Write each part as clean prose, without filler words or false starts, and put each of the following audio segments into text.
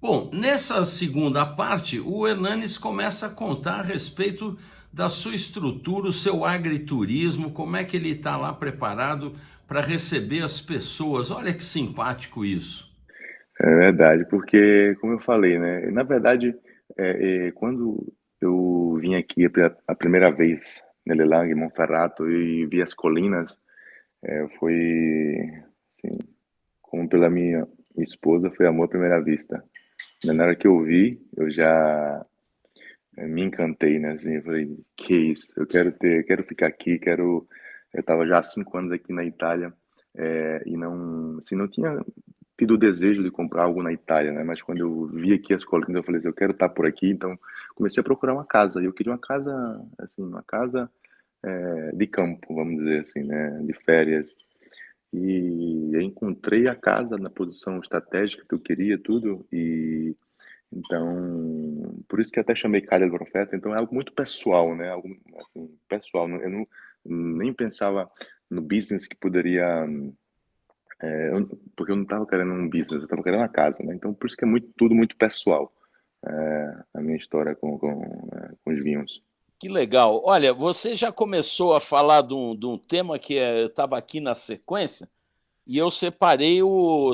Bom, nessa segunda parte, o Hernanes começa a contar a respeito da sua estrutura, o seu agriturismo, como é que ele está lá preparado para receber as pessoas. Olha que simpático isso. É verdade, porque, como eu falei, né? Na verdade, quando eu vim aqui a primeira vez, nele lá em Monferrato, e vi as colinas, foi, assim, como pela minha esposa, foi amor à primeira vista. Na hora que eu vi, eu já me encantei, né? Assim, eu falei, que isso? Quero ficar aqui, quero. Eu estava já há 5 anos aqui na Itália, e não, assim, não tinha tido o desejo de comprar algo na Itália, né? Mas quando eu vi aqui as colinas, eu falei assim, eu quero estar por aqui, então comecei a procurar uma casa. E eu queria uma casa, assim, uma casa de campo, vamos dizer assim, né? De férias. E eu encontrei a casa na posição estratégica que eu queria, tudo, e então, por isso que até chamei Calha do Profeta. Então é algo muito pessoal, né? Algo assim, pessoal. Eu não, nem pensava no business que poderia, porque eu não estava querendo um business, eu estava querendo uma casa, né? Então por isso que é tudo muito pessoal, a minha história com os vinhos. Que legal. Olha, você já começou a falar de um tema que estava aqui na sequência, e eu separei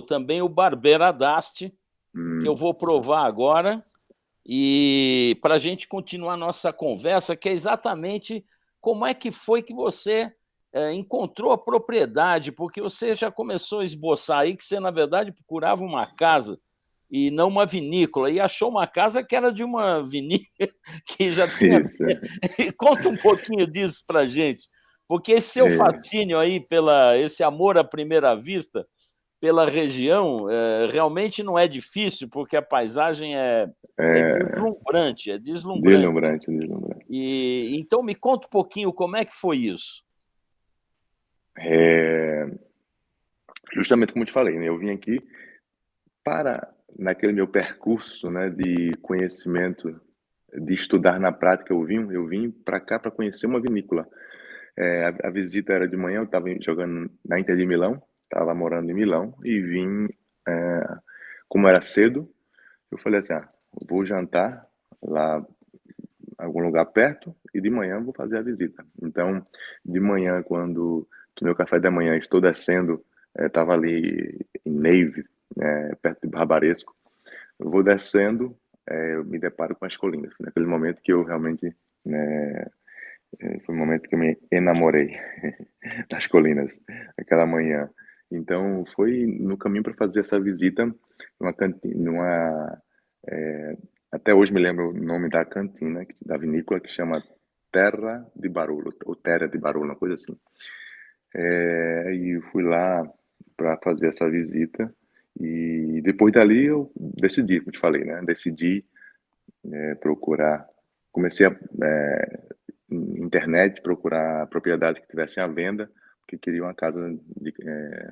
também o Barbera d'Asti, que eu Hum, vou provar agora. E para a gente continuar nossa conversa, que é exatamente como é que foi que você encontrou a propriedade, porque você já começou a esboçar aí que você, na verdade, procurava uma casa e não uma vinícola, e achou uma casa que era de uma vinícola que já tinha. isso. Conta um pouquinho disso para a gente, porque esse seu É, fascínio aí, esse amor à primeira vista, pela região, realmente não é difícil, porque a paisagem é é deslumbrante, é deslumbrante. deslumbrante, deslumbrante. E então me conta um pouquinho como é que foi isso. É, justamente como eu te falei, né? Eu vim aqui para, naquele meu percurso, né, de conhecimento, de estudar na prática o vinho, eu vim para cá para conhecer uma vinícola. A visita era de manhã, eu estava jogando na Inter de Milão, estava morando em Milão e vim, é, como era cedo, eu falei assim, vou jantar lá em algum lugar perto e de manhã vou fazer a visita. Então, de manhã, quando tomei o café da manhã, estou descendo, estava ali em Nave, perto de Barbaresco, eu vou descendo, eu me deparo com as colinas. Naquele momento que eu realmente, né, foi o momento que eu me enamorei das colinas, aquela manhã. Então, foi no caminho para fazer essa visita numa cantina, até hoje me lembro o nome da cantina, da vinícola, que chama Terra de Barolo, ou Terra de Barolo, uma coisa assim. E fui lá para fazer essa visita. E depois dali eu decidi, como te falei, né? Decidi procurar, comecei a internet procurar propriedade que tivesse à venda, porque queria uma casa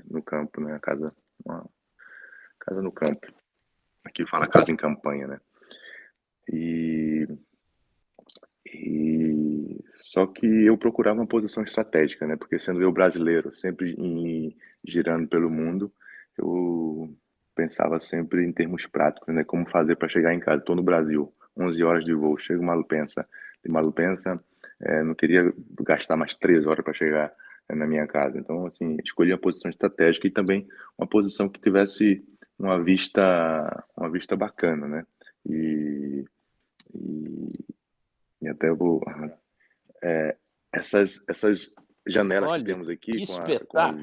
no campo, né? Uma casa no campo. Aqui fala casa em campanha, né? E, só que eu procurava uma posição estratégica, né? Porque sendo eu brasileiro, girando pelo mundo, eu pensava sempre em termos práticos, né? Como fazer para chegar em casa. Estou no Brasil, 11 horas de voo, chego em Malpensa. De Malpensa, não queria gastar mais 3 horas para chegar na minha casa. Então, assim, escolhi uma posição estratégica e também uma posição que tivesse uma vista bacana, né? E, e, e até eu vou essas janelas que Olha, temos aqui que com a espetáculo!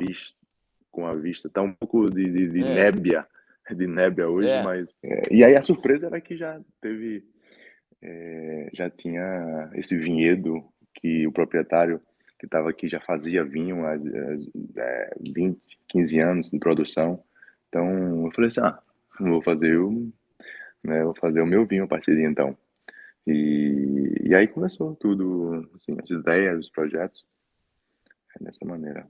vista, tá um pouco de É, nébia, de nébia hoje, é. mas e aí a surpresa era que já tinha esse vinhedo que o proprietário que estava aqui já fazia vinho há 20, 15 anos de produção. Então eu falei assim, vou fazer vou fazer o meu vinho a partir de então. E aí começou tudo, assim, as ideias, os projetos, dessa maneira.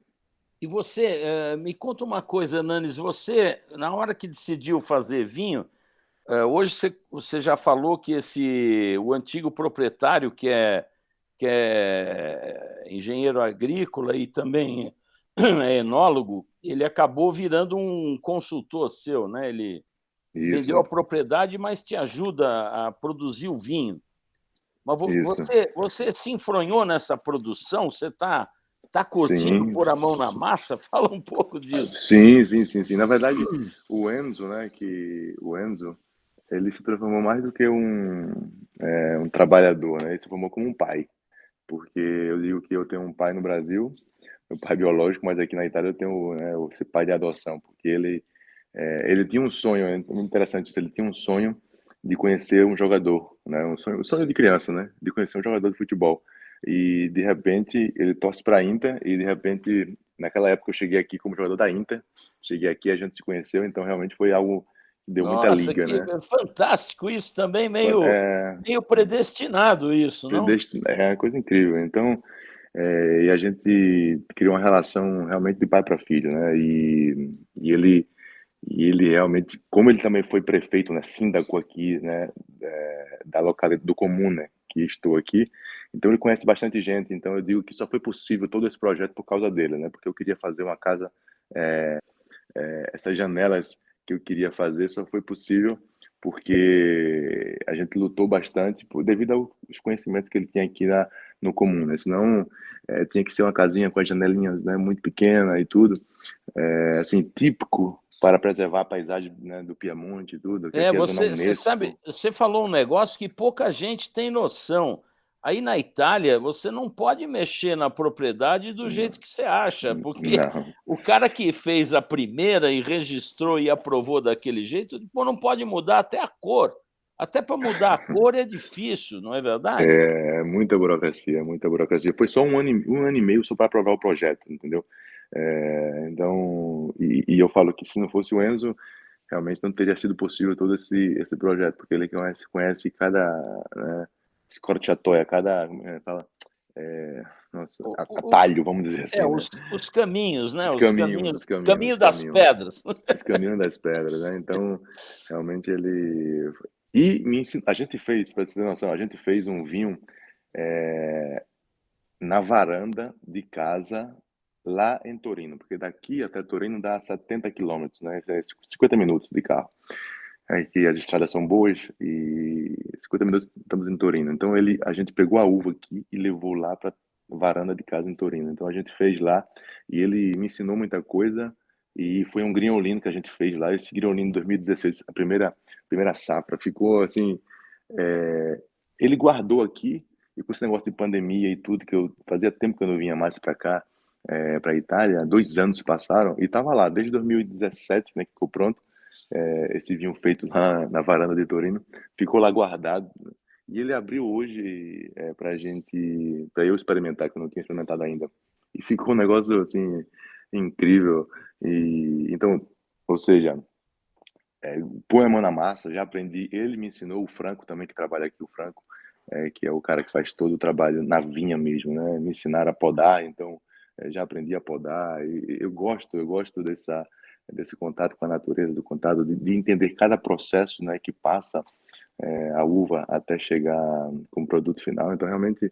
E você, me conta uma coisa, Nanes, você, na hora que decidiu fazer vinho, hoje você já falou que o antigo proprietário, que que é engenheiro agrícola e também é enólogo, ele acabou virando um consultor seu, né? Ele vendeu Isso, a propriedade, mas te ajuda a produzir o vinho. Mas isso. você se enfronhou nessa produção? Você tá curtindo Sim, pôr a mão na massa? Fala um pouco disso. sim, sim, sim, sim. Na verdade, o Enzo, né, o Enzo, ele se transformou mais do que um trabalhador, né? Ele se formou como um pai, porque eu digo que eu tenho um pai no Brasil, meu pai biológico, mas aqui na Itália eu tenho, né, esse pai de adoção, porque ele tinha um sonho, é muito interessante isso, ele tinha um sonho de conhecer um jogador, né? Um sonho de criança, né? De conhecer um jogador de futebol. E de repente ele torce para a Inter e de repente naquela época eu cheguei aqui como jogador da Inter, cheguei aqui a gente se conheceu, então realmente foi algo que deu muita Nossa, liga, que né? fantástico isso também, É, meio predestinado isso, não? é uma coisa incrível. Então, e a gente criou uma relação realmente de pai para filho, né? E ele E ele realmente, como ele também foi prefeito, né, síndaco aqui, né, da localidade do comune que estou aqui, então ele conhece bastante gente. Então eu digo que só foi possível todo esse projeto por causa dele, né, porque eu queria fazer uma casa, essas janelas que eu queria fazer só foi possível porque a gente lutou bastante devido aos conhecimentos que ele tinha aqui no comum, né? Senão tinha que ser uma casinha com as janelinhas, né, muito pequena e tudo, assim, típico para preservar a paisagem, né, do Piemonte e tudo, que aqui é a zona Você sabe, Unesco. você falou um negócio que pouca gente tem noção. Aí na Itália, você não pode mexer na propriedade do Não, jeito que você acha, porque não. o cara que fez a primeira e registrou e aprovou daquele jeito, depois não pode mudar até a cor. Até para mudar a cor é difícil, não é verdade? Muita burocracia, muita burocracia. Foi só um ano e meio só para aprovar o projeto, entendeu? Então, e eu falo que se não fosse o Enzo, realmente não teria sido possível todo esse projeto, porque ele conhece cada, né, scorciatoia, cada, como é que fala? É, nossa, O, o, o- atalho, vamos dizer assim, né? os caminhos, né? Os Os caminhos, caminhos, os caminhos, caminho os das caminhos. pedras. Os caminhos das pedras, né? Então, realmente ele. E a gente fez, para você ter noção, a gente fez um vinho é, na varanda de casa lá em Torino, porque daqui até Torino dá 70 quilômetros, né? É 50 minutos de carro. É que as estradas são boas e 50 minutos estamos em Torino. Então a gente pegou a uva aqui e levou lá para varanda de casa em Torino. Então a gente fez lá e ele me ensinou muita coisa e foi um grignolino que a gente fez lá. Esse grignolino de 2016, a primeira safra, ficou assim. é, Ele guardou aqui e com esse negócio de pandemia e tudo que eu fazia tempo que eu não vinha mais para cá, para a Itália, 2 anos se passaram e estava lá desde 2017, né, que ficou pronto esse vinho feito lá na varanda de Torino, ficou lá guardado. E ele abriu hoje para eu experimentar, que eu não tinha experimentado ainda. E ficou um negócio assim incrível. E então, ou seja, põe a mão na massa, já aprendi. Ele me ensinou, o Franco também que trabalha aqui, o Franco, que é o cara que faz todo o trabalho na vinha mesmo, né? Me ensinaram a podar, então já aprendi a podar. E eu gosto desse contato com a natureza, do contato de entender cada processo, né, que passa a uva até chegar como produto final. Então, realmente,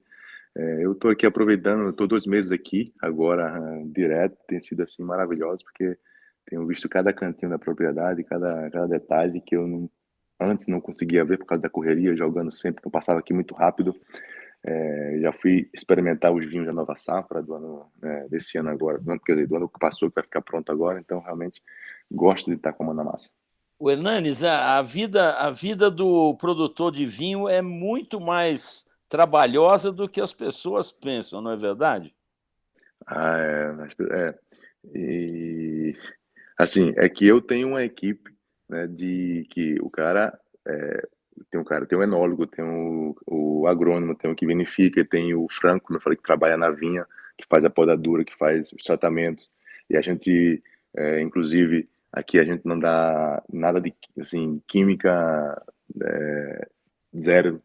eu estou aqui aproveitando, estou 2 meses aqui agora, direto, tem sido assim maravilhoso, porque tenho visto cada cantinho da propriedade, cada detalhe que eu antes não conseguia ver por causa da correria, jogando sempre, que eu passava aqui muito rápido. Já fui experimentar os vinhos da nova safra do ano, desse ano agora, quer dizer, do ano que passou, que vai ficar pronto agora, então realmente gosto de estar com a mão na massa. O Hernanes, a vida do produtor de vinho é muito mais trabalhosa do que as pessoas pensam, não é verdade? Ah, e assim, é que eu tenho uma equipe, né, de que o cara tem o enólogo, tem o agrônomo, tem o que vinifica, tem o Franco, como eu falei, que trabalha na vinha, que faz a podadura, que faz os tratamentos. E a gente, inclusive, aqui a gente não dá nada de assim, química zero,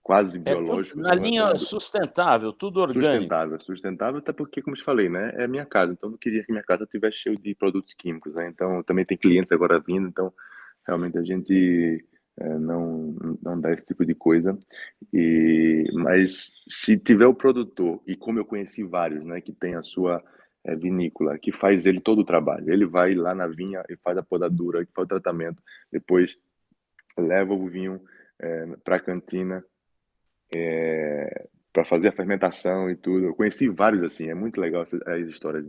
quase É tudo biológico, na só linha sustentável, tudo orgânico. sustentável, sustentável, até porque, como eu te falei, né, é a minha casa, então eu não queria que minha casa tivesse cheio de produtos químicos, né, então também tem clientes agora vindo, então realmente a gente não dá esse tipo de coisa. Mas se tiver o produtor, e como eu conheci vários, né, que tem a sua vinícola, que faz ele todo o trabalho. Ele vai lá na vinha e faz a podadura, faz o tratamento, depois leva o vinho para a cantina para fazer a fermentação e tudo. Eu conheci vários assim, é muito legal as histórias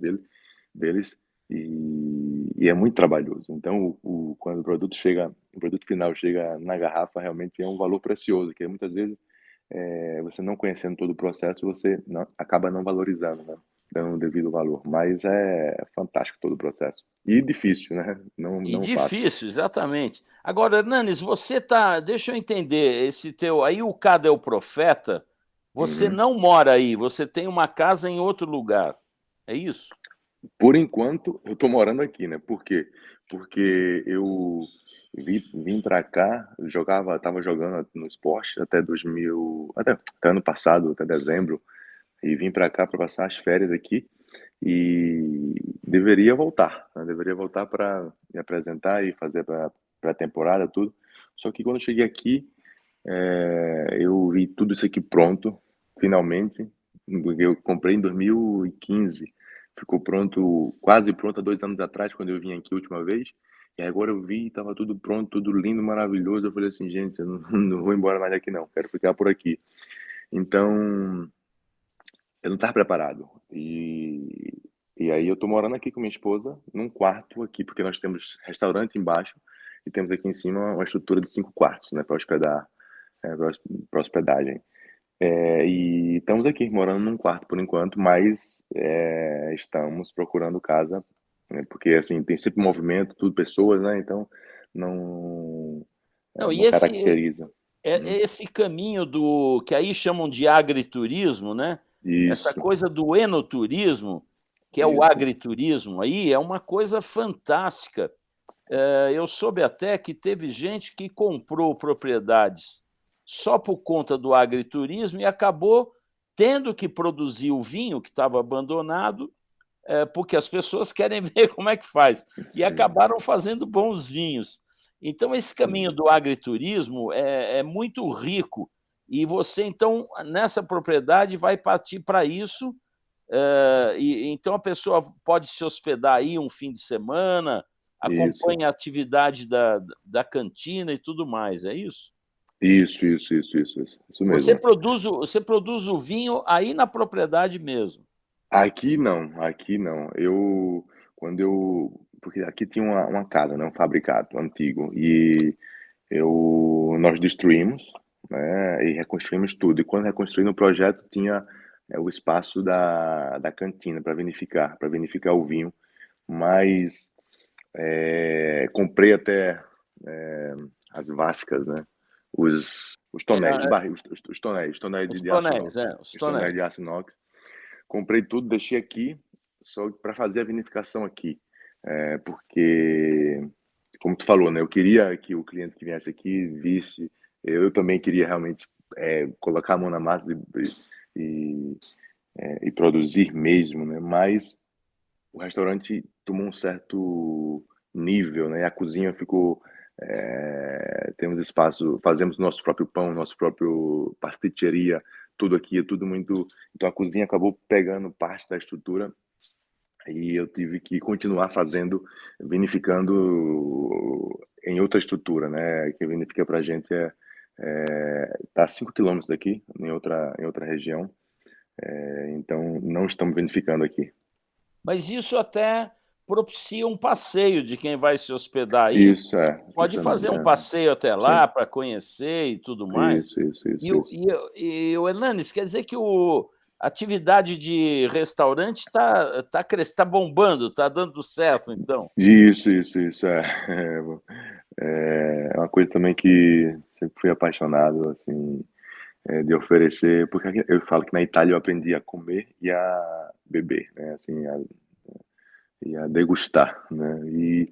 deles e é muito trabalhoso. Então, quando o produto final chega na garrafa, realmente é um valor precioso, que muitas vezes você não conhecendo todo o processo, você acaba não valorizando, né? Dando o devido valor. Mas é fantástico todo o processo. E difícil, né? E Não fácil. difícil, exatamente. Agora, Hernanes, você tá, deixa eu entender, esse teu, aí o Cada é o Profeta, você Uhum. não mora aí, você tem uma casa em outro lugar, é isso? Por enquanto, eu tô morando aqui, né? Por quê? Porque eu vim para cá, tava jogando no esporte até 2000, até ano passado, até dezembro, e vim para cá para passar as férias aqui e deveria voltar, né? Deveria voltar para me apresentar e fazer para pré-temporada tudo. Só que quando eu cheguei aqui, eu vi tudo isso aqui pronto, finalmente. Eu comprei em 2015, ficou pronto, quase pronto há 2 anos atrás, quando eu vim aqui a última vez. E agora eu vi, estava tudo pronto, tudo lindo, maravilhoso. Eu falei assim, gente, eu não, não vou embora mais daqui não, quero ficar por aqui. Então, eu não estava preparado. E aí eu tô morando aqui com minha esposa, num quarto aqui, porque nós temos restaurante embaixo e temos aqui em cima uma estrutura de 5 quartos, né, para hospedar, para hospedagem. E estamos aqui, morando num quarto por enquanto, mas estamos procurando casa, né, porque assim, tem sempre movimento, tudo pessoas, né? Então não, Não, e não caracteriza. Uhum. esse caminho do que aí chamam de agriturismo, né, essa Isso, coisa do enoturismo, que é o isso. agriturismo aí, é uma coisa fantástica. Eu soube até que teve gente que comprou propriedades só por conta do agriturismo e acabou tendo que produzir o vinho que estava abandonado, porque as pessoas querem ver como é que faz, e Sim, acabaram fazendo bons vinhos. Então, esse caminho sim. do agriturismo é muito rico, e você, então, nessa propriedade, vai partir para isso. Então, a pessoa pode se hospedar aí um fim de semana, Isso, acompanha a atividade da cantina e tudo mais, é isso? isso mesmo. Você produz o vinho aí na propriedade mesmo? Aqui não. Porque aqui tinha uma casa, né, um fabricado antigo, e nós destruímos, né, e reconstruímos tudo. E quando reconstruímos o projeto, tinha o espaço da cantina para vinificar o vinho. Mas comprei até as vascas, né, os É, tonéis, os tonéis os de aço tonéis, inox, os os tonéis de tonéis. aço inox. Comprei tudo, deixei aqui, só para fazer a vinificação aqui. Porque, como tu falou, né, eu queria que o cliente que viesse aqui visse, eu também queria realmente colocar a mão na massa e, e produzir mesmo, né? Mas o restaurante tomou um certo nível, né? A cozinha ficou, temos espaço, fazemos nosso próprio pão, nosso próprio pasticceria, tudo aqui, é tudo muito. Então a cozinha acabou pegando parte da estrutura e eu tive que continuar fazendo, vinificando em outra estrutura, né? Que vinifica para a gente tá a 5 km daqui, em outra região. Então não estamos vinificando aqui. Mas isso até propicia um passeio de quem vai se hospedar aí, Isso é, pode fazer justamente. um passeio até Sim, lá para conhecer e tudo mais. isso, isso. O Hernanes, quer dizer que a atividade de restaurante tá bombando, está dando certo então? Isso. É uma coisa também que sempre fui apaixonado, assim, de oferecer, porque eu falo que na Itália eu aprendi a comer e a beber, né, assim, e a degustar, né, e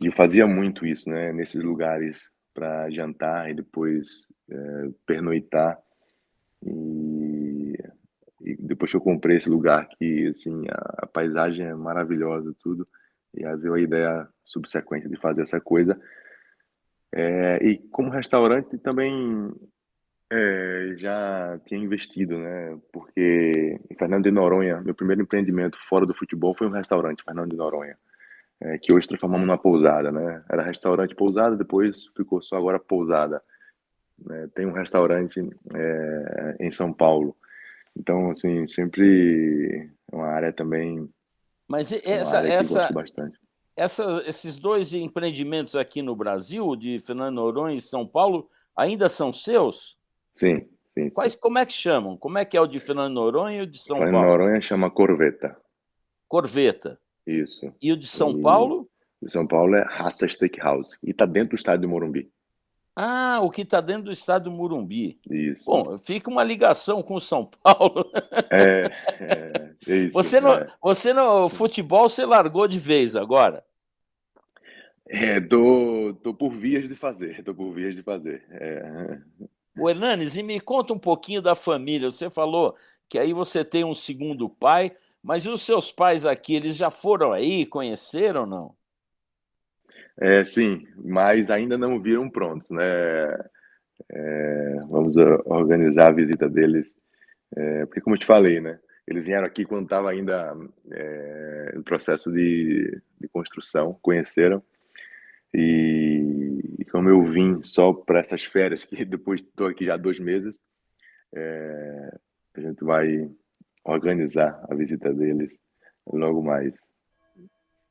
eu fazia muito isso, né, nesses lugares para jantar e depois pernoitar, e, e depois que eu comprei esse lugar que, assim, a paisagem é maravilhosa, tudo, e aí veio a ideia subsequente de fazer essa coisa. E como restaurante também já tinha investido, né? Porque em Fernando de Noronha, meu primeiro empreendimento fora do futebol foi um restaurante, Fernando de Noronha, que hoje transformamos numa pousada, né? Era restaurante pousada, depois ficou só agora pousada, né? Tem um restaurante em São Paulo. Então, assim, sempre é uma área também, Mas é uma área que gosto bastante. esses dois empreendimentos aqui no Brasil, de Fernando de Noronha e São Paulo, ainda são seus? Sim, sim, sim. Como é que chamam? Como é que é o de Fernando de Noronha e o de São Fernando de Paulo? Noronha chama Corveta, Corveta. isso. E o de São E Paulo? o São Paulo é Raça Steakhouse. E tá dentro do estádio do Morumbi. Ah, o que está dentro do estado do Murumbi. Isso. Bom, fica uma ligação com o São Paulo. É, é isso. Você no futebol você largou de vez agora. Tô por vias de fazer, tô por vias de fazer. O Hernanes, e me conta um pouquinho da família. Você falou que aí você tem um segundo pai, mas e os seus pais aqui, eles já foram aí, conheceram ou não? Sim, mas ainda não viram prontos, né? Vamos organizar a visita deles, porque como eu te falei, né? Eles vieram aqui quando estava ainda no processo de construção, conheceram. E como eu vim só para essas férias, que depois estou aqui já há 2 meses, a gente vai organizar a visita deles logo mais.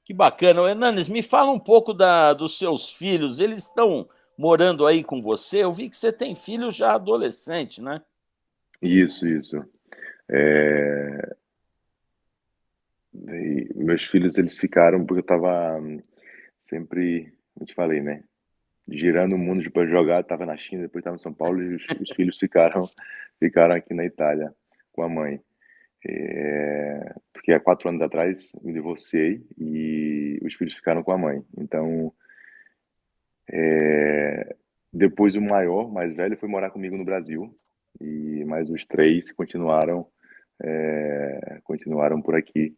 Que bacana. Ô, Hernanes, me fala um pouco dos seus filhos. Eles estão morando aí com você? Eu vi que você tem filho já adolescente, né? Isso, isso. É, e meus filhos, eles ficaram, porque eu estava sempre, como eu te falei, né? Girando o mundo para jogar, estava na China, depois estava em São Paulo, e os filhos ficaram aqui na Itália com a mãe. Porque há 4 anos atrás me divorciei e os filhos ficaram com a mãe. Então, depois o maior, mais velho, foi morar comigo no Brasil e mais os três continuaram por aqui.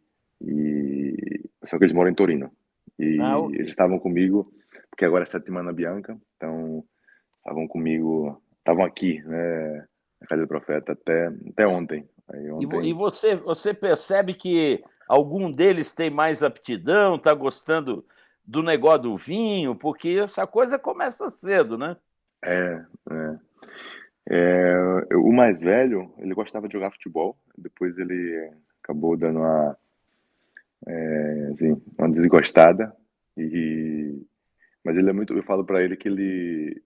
Só que eles moram em Torino Ah, e ok. eles estavam comigo porque agora é Settimana Bianca, então estavam comigo, estavam aqui, né, na casa do profeta até ontem. Aí E ontem você percebe que algum deles tem mais aptidão, está gostando do negócio do vinho, porque essa coisa começa cedo, né? é, é. O mais velho, ele gostava de jogar futebol, depois ele acabou dando uma desgostada, e, mas ele é muito, eu falo para ele que ele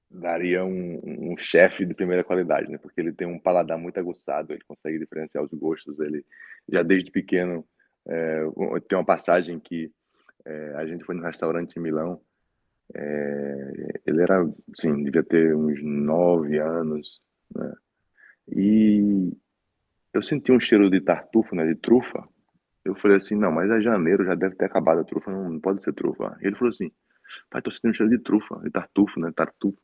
daria um chefe de primeira qualidade, né? Porque ele tem um paladar muito aguçado, ele consegue diferenciar os gostos, ele já desde pequeno, tem uma passagem que a gente foi num restaurante em Milão, ele era, sim, devia ter uns 9 anos, né? E eu senti um cheiro de tartufo, né, de trufa. Eu falei assim, não, mas é janeiro, já deve ter acabado a trufa, não pode ser trufa. E ele falou assim, pai, tô sentindo um cheiro de trufa, de tartufo, né, tartufo.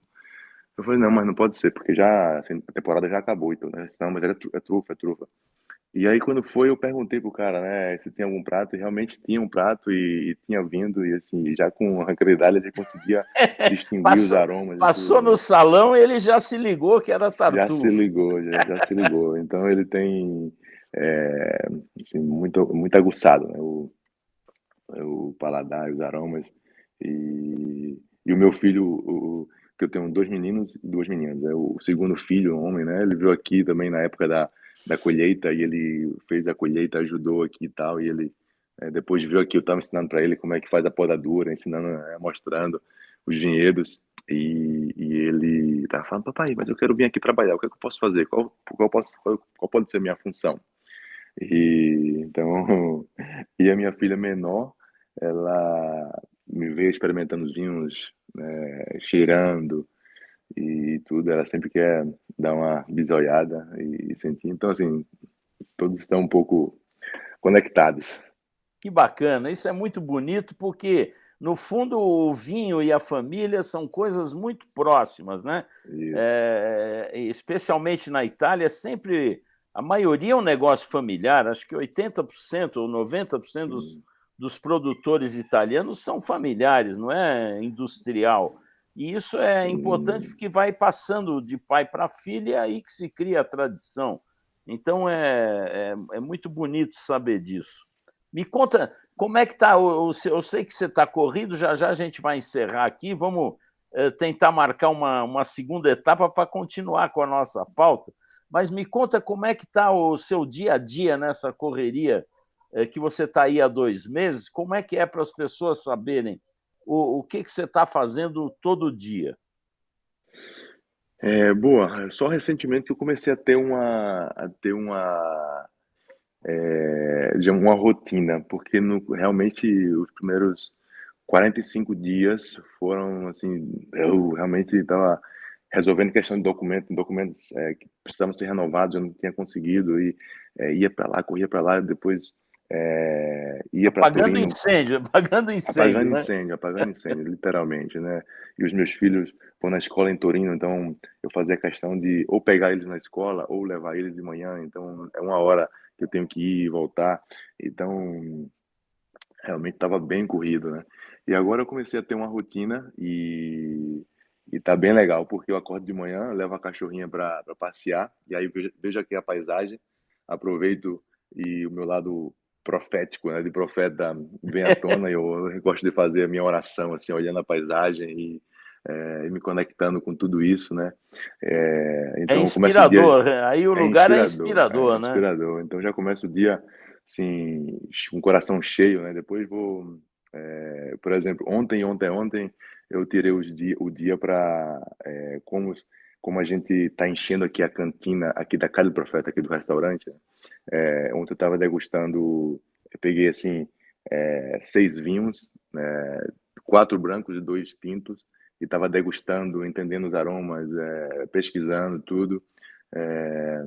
Eu falei, não, mas não pode ser, porque já, assim, a temporada já acabou, então, né? Não, mas é trufa, é trufa. E aí, quando foi, eu perguntei pro cara, né, se tem algum prato, e realmente tinha um prato, e tinha vindo, e assim, já com tranquilidade, ele conseguia distinguir os Passou, aromas e passou tudo, no né. salão e ele já se ligou que era Já se tartufo. ligou, já se ligou. Então ele tem, é, assim, muito aguçado, né, o paladar e os aromas. E o meu filho, que eu tenho 2 meninos e 2 meninas, é o segundo filho, homem, né? Ele veio aqui também na época da colheita e ele fez a colheita, ajudou aqui e tal. E ele depois viu aqui, eu estava ensinando para ele como é que faz a podadura, ensinando, mostrando os vinhedos. E ele tava falando, papai, mas eu quero vir aqui trabalhar, o que é que eu posso fazer? Qual pode ser a minha função? E então, e a minha filha menor, ela me vê experimentando os vinhos, cheirando e tudo, ela sempre quer dar uma bisoiada e sentir. Então, assim, todos estão um pouco conectados. Que bacana, isso é muito bonito porque, no fundo, o vinho e a família são coisas muito próximas, né? Isso. Especialmente na Itália, sempre a maioria é um negócio familiar, acho que 80% ou 90% Sim. dos produtores italianos são familiares, não é industrial. E isso é importante Hum, porque vai passando de pai para filho e é aí que se cria a tradição. Então é muito bonito saber disso. Me conta como é que está eu sei que você está corrido, já já a gente vai encerrar aqui, vamos tentar marcar uma segunda etapa para continuar com a nossa pauta, mas me conta como é que está o seu dia a dia nessa correria que você está aí há 2 meses, como é que é para as pessoas saberem o que, que você está fazendo todo dia? boa. Só recentemente que eu comecei a ter uma rotina, porque realmente os primeiros 45 dias foram assim, eu realmente estava resolvendo questão de documentos que precisavam ser renovados, eu não tinha conseguido e ia para lá, corria para lá, depois ia para Apagando Torino. incêndio, apagando incêndio, né? Apagando incêndio, literalmente, né? E os meus filhos vão na escola em Torino, então eu fazia questão de ou pegar eles na escola ou levar eles de manhã, então é uma hora que eu tenho que ir e voltar. Então, realmente estava bem corrido, né? E agora eu comecei a ter uma rotina e tá bem legal, porque eu acordo de manhã, levo a cachorrinha para passear e aí vejo aqui a paisagem, aproveito e o meu lado profético, né, de profeta vem à tona e eu gosto de fazer a minha oração assim, olhando a paisagem e me conectando com tudo isso, né? É Então começa o dia inspirador, aí o lugar é é inspirador, né? inspirador. Então já começa o dia assim, com o coração cheio, né? Depois vou, por exemplo, ontem eu tirei o dia para como a gente está enchendo aqui a cantina aqui da Casa do Profeta, aqui do restaurante. Né? Ontem eu estava degustando, eu peguei assim 6 vinhos, né? 4 brancos e 2 tintos e estava degustando, entendendo os aromas, pesquisando tudo. É,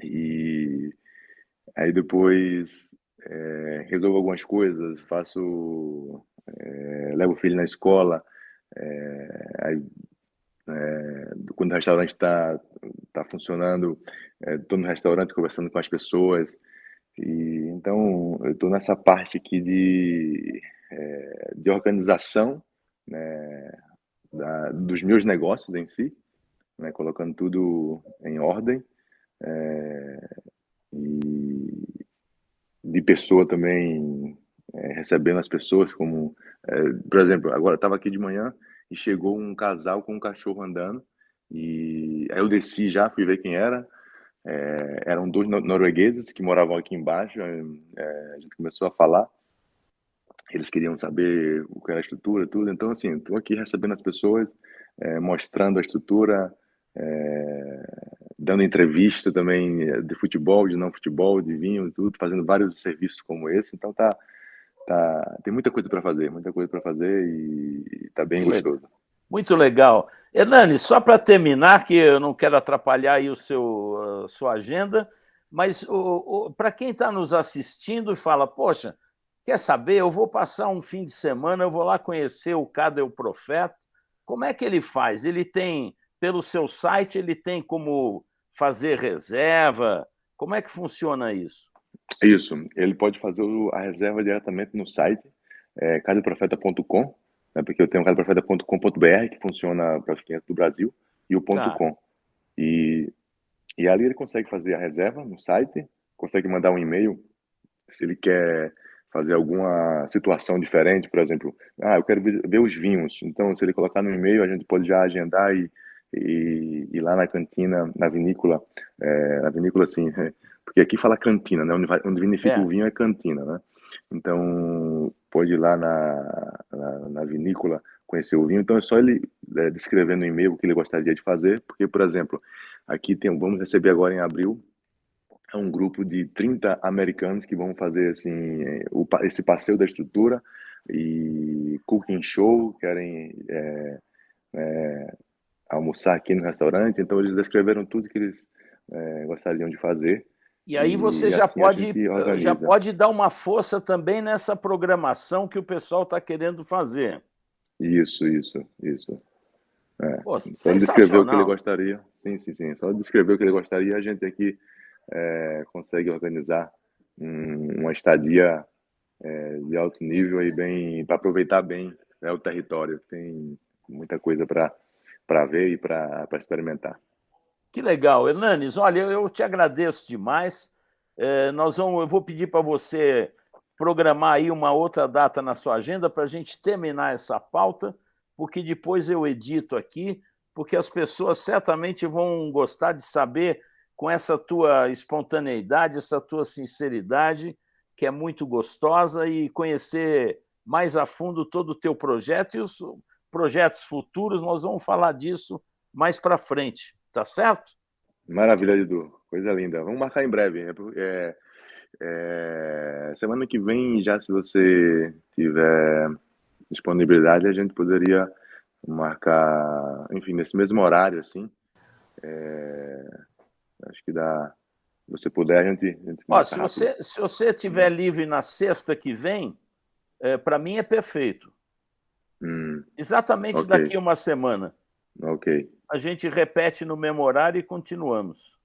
e aí depois resolvo algumas coisas, levo o filho na escola, aí quando o restaurante tá funcionando, estou no restaurante conversando com as pessoas, e então eu estou nessa parte aqui de organização, né, dos meus negócios em si, né, colocando tudo em ordem, e de pessoa também, recebendo as pessoas como, por exemplo, agora eu estava aqui de manhã e chegou um casal com um cachorro andando e aí eu desci já, fui ver quem era. Eram dois noruegueses que moravam aqui embaixo. A gente começou a falar. Eles queriam saber o que era a estrutura, tudo. Então, assim, estou aqui recebendo as pessoas, mostrando a estrutura, dando entrevista também de futebol, de não futebol, de vinho, tudo, fazendo vários serviços como esse. Então tem muita coisa para fazer e tá bem Muito legal. gostoso. Muito legal. Hernani, só para terminar, que eu não quero atrapalhar aí a sua agenda, mas para quem está nos assistindo e fala, poxa, quer saber, eu vou passar um fim de semana, eu vou lá conhecer o Cadê o Profeta, como é que ele faz? Ele tem, pelo seu site, ele tem como fazer reserva? Como é que funciona isso? Isso, ele pode fazer a reserva diretamente no site, cadeprofeta.com, né, porque eu tenho cadeprofeta.com.br, que funciona para os clientes do Brasil, e o ponto Tá. .com. E, e ali ele consegue fazer a reserva no site, consegue mandar um e-mail se ele quer fazer alguma situação diferente, por exemplo, eu quero ver os vinhos. Então, se ele colocar no e-mail, a gente pode já agendar e ir lá na cantina, na vinícola assim, porque aqui fala cantina, né? Onde vinifica É. o vinho é cantina, né? Então, pode ir lá na vinícola conhecer o vinho. Então, é só ele descrever no e-mail o que ele gostaria de fazer, porque, por exemplo, aqui vamos receber agora em abril um grupo de 30 americanos que vão fazer assim esse passeio da estrutura e cooking show, querem almoçar aqui no restaurante, então eles descreveram tudo que eles gostariam de fazer E aí você e assim a gente já organiza. pode dar uma força também nessa programação que o pessoal está querendo fazer. Isso. É. Pô, Só ele descreveu o que ele sensacional. gostaria. Sim, sim, sim. Só ele descreveu o que ele gostaria, a gente aqui consegue organizar uma estadia de alto nível e bem para aproveitar bem, né, o território. Tem muita coisa para ver e para experimentar. Que legal. Hernanes, olha, eu te agradeço demais. Eu vou pedir para você programar aí uma outra data na sua agenda para a gente terminar essa pauta, porque depois eu edito aqui, porque as pessoas certamente vão gostar de saber, com essa tua espontaneidade, essa tua sinceridade, que é muito gostosa, e conhecer mais a fundo todo o teu projeto e os projetos futuros. Nós vamos falar disso mais para frente, tá certo? Maravilha, Edu. Coisa linda. Vamos marcar em breve. Semana que vem, já se você tiver disponibilidade, a gente poderia marcar, enfim, nesse mesmo horário, assim. Acho que dá. Se você puder, a gente Ó, marca rápido. se você estiver livre na sexta que vem, para mim é perfeito. Exatamente Ok, daqui a uma semana. ok. A gente repete no mesmo horário e continuamos.